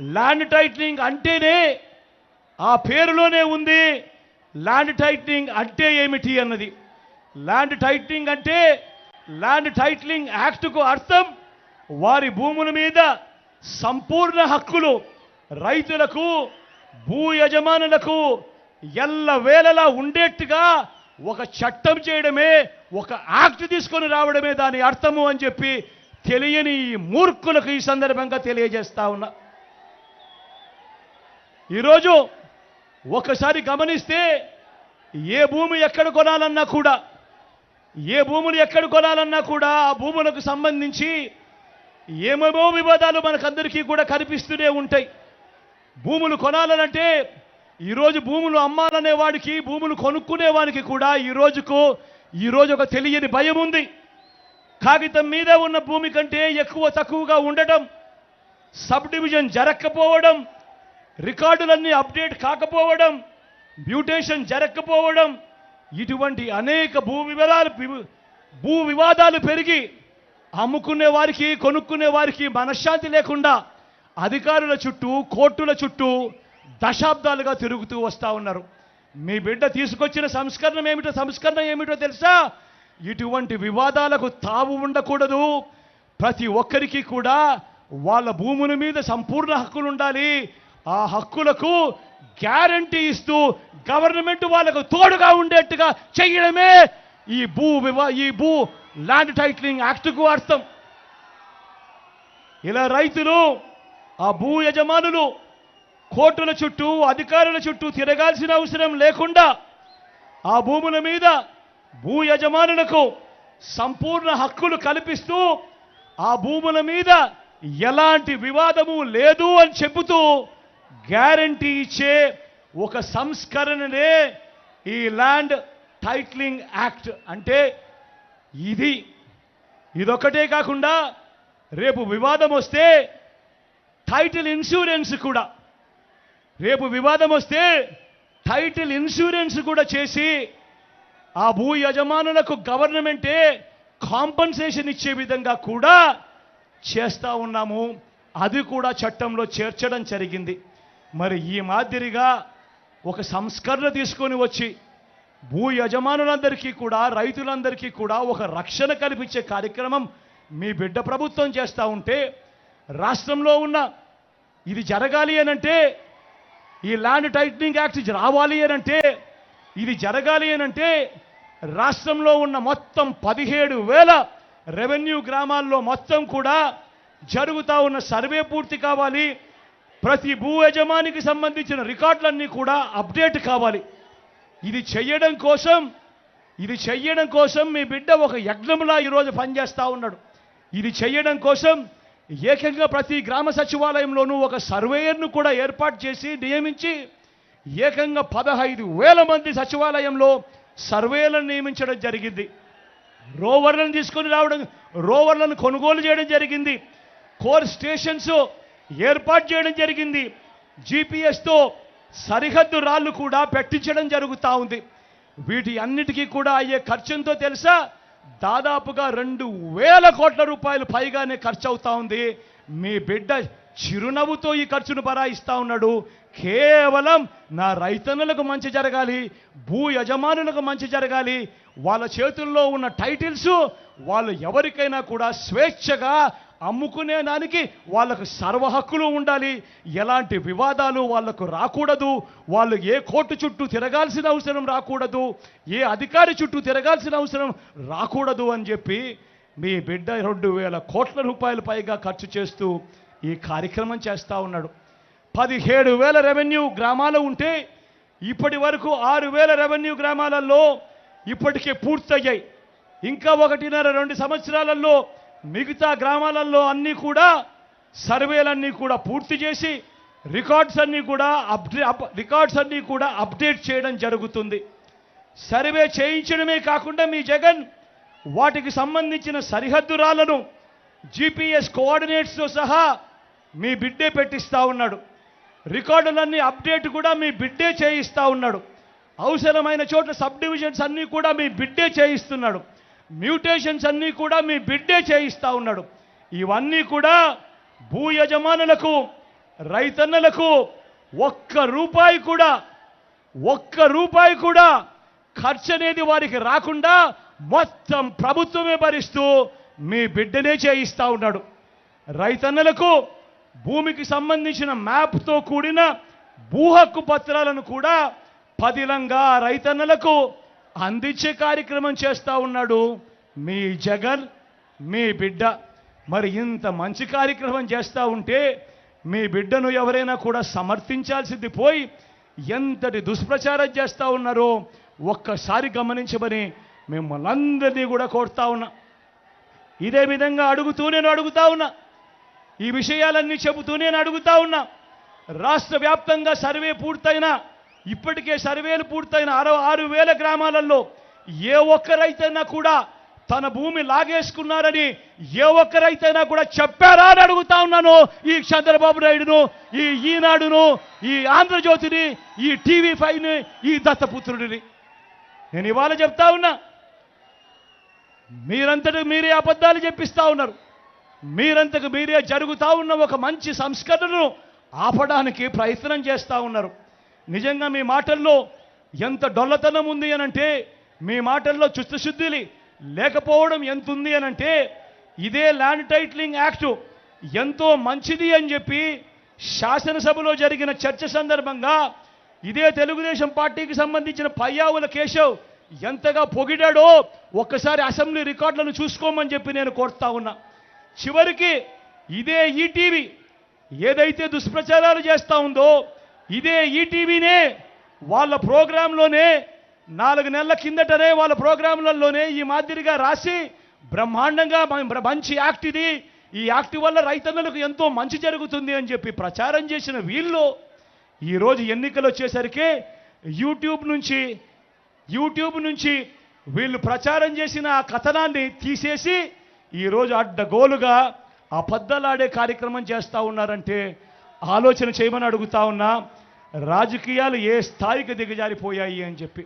Land titling అంటేనే ఆ పేరులోనే ఉంది ల్యాండ్ టైటిలింగ్ అంటే ఏమిటి అన్నది. ల్యాండ్ టైటిలింగ్ అంటే ల్యాండ్ టైటిలింగ్ యాక్ట్కు అర్థం వారి భూముల మీద సంపూర్ణ హక్కులు రైతులకు భూ యజమానులకు ఎల్లవేళలా ఉండేట్టుగా ఒక చట్టం చేయడమే, ఒక యాక్ట్ తీసుకొని రావడమే దాని అర్థము అని చెప్పి తెలియని ఈ మూర్ఖులకు ఈ సందర్భంగా తెలియజేస్తా ఉన్నా. ఈరోజు ఒకసారి గమనిస్తే ఏ భూమి ఎక్కడ కొనాలన్నా కూడా ఆ భూములకు సంబంధించి ఏమేమో వివాదాలు మనకందరికీ కూడా కనిపిస్తూనే ఉంటాయి. భూములు కొనాలనంటే ఈరోజు భూములు అమ్మాలనే వాడికి, భూములు కొనుక్కునే వాడికి కూడా ఈరోజు ఒక తెలియని భయం ఉంది. కాగితం మీద ఉన్న భూమి కంటే తక్కువగా ఉండటం, సబ్ డివిజన్ జరగకపోవడం, రికార్డులన్నీ అప్డేట్ కాకపోవడం, మ్యూటేషన్ జరగకపోవడం, ఇటువంటి అనేక భూ వివాదాలు పెరిగి అమ్ముకునే వారికి కొనుక్కునే వారికి మనశ్శాంతి లేకుండా అధికారుల చుట్టూ కోర్టుల చుట్టూ దశాబ్దాలుగా తిరుగుతూ వస్తూ ఉన్నారు. మీ బిడ్డ తీసుకొచ్చిన సంస్కరణ ఏమిటో తెలుసా? ఇటువంటి వివాదాలకు తావు ఉండకూడదు. ప్రతి ఒక్కరికి కూడా వాళ్ళ భూముల మీద సంపూర్ణ హక్కులు ఉండాలి. ఆ హక్కులకు గ్యారంటీ ఇస్తూ గవర్నమెంట్ వాళ్ళకు తోడుగా ఉండేట్టుగా చేయడమే ఈ భూ ల్యాండ్ టైటిలింగ్ యాక్ట్కు అర్థం. ఇలా రైతులు, ఆ భూ యజమానులు కోర్టుల చుట్టూ అధికారుల చుట్టూ తిరగాల్సిన అవసరం లేకుండా ఆ భూముల మీద భూ యజమానులకు సంపూర్ణ హక్కులు కల్పిస్తూ ఆ భూముల మీద ఎలాంటి వివాదము లేదు అని చెబుతూ గ్యారంటీ ఇచ్చే ఒక సంస్కరణనే ఈ ల్యాండ్ టైటిలింగ్ యాక్ట్. అంటే ఇదొక్కటే కాకుండా రేపు వివాదం వస్తే టైటిల్ ఇన్సూరెన్స్ కూడా చేసి ఆ భూ యజమానులకు గవర్నమెంటే కాంపన్సేషన్ ఇచ్చే విధంగా కూడా చేస్తా ఉన్నాము. అది కూడా చట్టంలో చేర్చడం జరిగింది. మరి ఈ మాదిరిగా ఒక సంస్కరణ తీసుకొని వచ్చి భూ యజమానులందరికీ కూడా రైతులందరికీ కూడా ఒక రక్షణ కల్పించే కార్యక్రమం మీ బిడ్డ ప్రభుత్వం చేస్తూ ఉంటే, రాష్ట్రంలో ఉన్న ఇది జరగాలి అనంటే, ఈ ల్యాండ్ టైటిలింగ్ యాక్ట్ రావాలి అనంటే, ఇది జరగాలి అనంటే రాష్ట్రంలో ఉన్న మొత్తం 17,000 రెవెన్యూ గ్రామాల్లో మొత్తం కూడా జరుగుతూ ఉన్న సర్వే పూర్తి కావాలి. ప్రతి భూ యజమానికి సంబంధించిన రికార్డులన్నీ కూడా అప్డేట్ కావాలి. ఇది చెయ్యడం కోసం మీ బిడ్డ ఒక యజ్ఞంలా ఈరోజు పనిచేస్తూ ఉన్నాడు. ఇది చెయ్యడం కోసం ఏకంగా ప్రతి గ్రామ సచివాలయంలోనూ ఒక సర్వేయర్ను కూడా ఏర్పాటు చేసి నియమించి ఏకంగా 15,000 మంది సచివాలయంలో సర్వేలను నియమించడం జరిగింది. రోవర్లను తీసుకొని రావడం, రోవర్లను కొనుగోలు చేయడం జరిగింది. కోర్ స్టేషన్స్ ఏర్పాటు చేయడం జరిగింది. జీపీఎస్తో సరిహద్దు రాళ్ళు కూడా పెట్టించడం జరుగుతూ ఉంది. వీటి అన్నిటికీ కూడా అయ్యే ఖర్చుంతో తెలుసా? దాదాపుగా 2,000 కోట్ల రూపాయలు పైగానే ఖర్చు అవుతా ఉంది. మీ బిడ్డ చిరునవ్వుతో ఈ ఖర్చును భరాయిస్తూ ఉన్నాడు. కేవలం నా రైతన్నులకు మంచి జరగాలి, భూ యజమానులకు మంచి జరగాలి, వాళ్ళ చేతుల్లో ఉన్న టైటిల్స్ వాళ్ళు ఎవరికైనా కూడా స్వేచ్ఛగా అమ్ముకునే దానికి వాళ్ళకు సర్వ హక్కులు ఉండాలి. ఎలాంటి వివాదాలు వాళ్లకు రాకూడదు. వాళ్ళు ఏ కోర్టు చుట్టూ తిరగాల్సిన అవసరం రాకూడదు, ఏ అధికారి చుట్టూ తిరగాల్సిన అవసరం రాకూడదు అని చెప్పి మీ బిడ్డ 2,000 కోట్ల రూపాయలు పైగా ఖర్చు చేస్తూ ఈ కార్యక్రమం చేస్తూ ఉన్నాడు. 17,000 రెవెన్యూ గ్రామాలు ఉంటే ఇప్పటి వరకు 6,000 రెవెన్యూ గ్రామాలలో ఇప్పటికే పూర్తయ్యాయి. ఇంకా 1.5-2 సంవత్సరాలలో మిగతా గ్రామాలలో అన్నీ కూడా సర్వేలన్నీ కూడా పూర్తి చేసి రికార్డ్స్ అన్నీ కూడా అప్డేట్ చేయడం జరుగుతుంది. సర్వే చేయించడమే కాకుండా మీ జగన్ వాటికి సంబంధించిన సరిహద్దు రాళ్లను జీపీఎస్ కోఆర్డినేట్స్తో సహా మీ బిడ్డే పెట్టిస్తూ ఉన్నాడు. రికార్డులన్నీ అప్డేట్ కూడా మీ బిడ్డే చేయిస్తూ ఉన్నాడు. అవసరమైన చోట్ల సబ్ డివిజన్స్ అన్నీ కూడా మీ బిడ్డే చేయిస్తున్నాడు. మ్యూటేషన్స్ అన్నీ కూడా మీ బిడ్డే చేయిస్తూ ఉన్నాడు. ఇవన్నీ కూడా భూ యజమానులకు రైతన్నలకు ఒక్క రూపాయి కూడా ఖర్చు అనేది వారికి రాకుండా మొత్తం ప్రభుత్వమే భరిస్తూ మీ బిడ్డనే చేయిస్తా ఉన్నాడు. రైతన్నలకు భూమికి సంబంధించిన మ్యాప్తో కూడిన భూ హక్కు పత్రాలను కూడా పదిలంగా రైతన్నలకు అందించే కార్యక్రమం చేస్తా ఉన్నాడు మీ జగన్, మీ బిడ్డ. మరి ఇంత మంచి కార్యక్రమం చేస్తూ ఉంటే మీ బిడ్డను ఎవరైనా కూడా సమర్థించాల్సింది పోయి ఎంతటి దుష్ప్రచారం చేస్తూ ఉన్నారో ఒక్కసారి గమనించమని మిమ్మల్ని అందరినీ కూడా కోరుతా ఉన్నా. ఇదే విధంగా నేను అడుగుతా ఉన్నా, ఈ విషయాలన్నీ చెబుతూ నేను అడుగుతా ఉన్నా. రాష్ట్ర వ్యాప్తంగా సర్వే పూర్తయిన, ఇప్పటికే సర్వేలు పూర్తయిన 6,000 గ్రామాలలో ఏ ఒక్క రైతైనా కూడా తన భూమి లాగేసుకున్నారని ఏ ఒక్క రైతైనా కూడా చెప్పారా అని అడుగుతా ఉన్నాను. ఈ చంద్రబాబు నాయుడును, ఈ ఈనాడును, ఈ ఆంధ్రజ్యోతిని, ఈ TV5ని, ఈ దత్తపుత్రుడిని నేను ఇవాళ చెప్తా ఉన్నా. మీరంతటి మీరే అబద్ధాలు చెప్పిస్తా ఉన్నారు. మీరంతకు మీరే జరుగుతా ఉన్న ఒక మంచి సంస్కరణను ఆపడానికి ప్రయత్నం చేస్తూ ఉన్నారు. నిజంగా మీ మాటల్లో ఎంత డొల్లతనం ఉంది అనంటే, మీ మాటల్లో చిత్తశుద్ధి లేకపోవడం ఎంత ఉంది అనంటే, ఇదే ల్యాండ్ టైటిలింగ్ యాక్టు ఎంతో మంచిది అని చెప్పి శాసనసభలో జరిగిన చర్చ సందర్భంగా ఇదే తెలుగుదేశం పార్టీకి సంబంధించిన పయ్యావుల కేశవ్ ఎంతగా పొగిడాడో ఒక్కసారి అసెంబ్లీ రికార్డులను చూసుకోమని చెప్పి నేను కోరుతా ఉన్నా. చివరికి ఇదే ఈటీవీ ఏదైతే దుష్ప్రచారాలు చేస్తూ ఉందో, ఇదే ఈటీవీనే వాళ్ళ ప్రోగ్రాంలోనే 4 నెలల కిందటనే వాళ్ళ ప్రోగ్రాంలలోనే ఈ మాదిరిగా రాసి బ్రహ్మాండంగా మంచి యాక్ట్ ఇది, ఈ యాక్ట్ వల్ల రైతన్నలకు ఎంతో మంచి జరుగుతుంది అని చెప్పి ప్రచారం చేసిన వీళ్ళు ఈరోజు ఎన్నికలు వచ్చేసరికి యూట్యూబ్ నుంచి వీళ్ళు ప్రచారం చేసిన ఆ కథనాన్ని తీసేసి ఈరోజు అడ్డగోలుగా అబద్ధాలాడే కార్యక్రమం చేస్తూ ఉన్నారంటే ఆలోచన చేయమని అడుగుతా ఉన్నా. రాజకీయాలు ఏ స్థాయికి దిగజారిపోయాయి అని చెప్పి.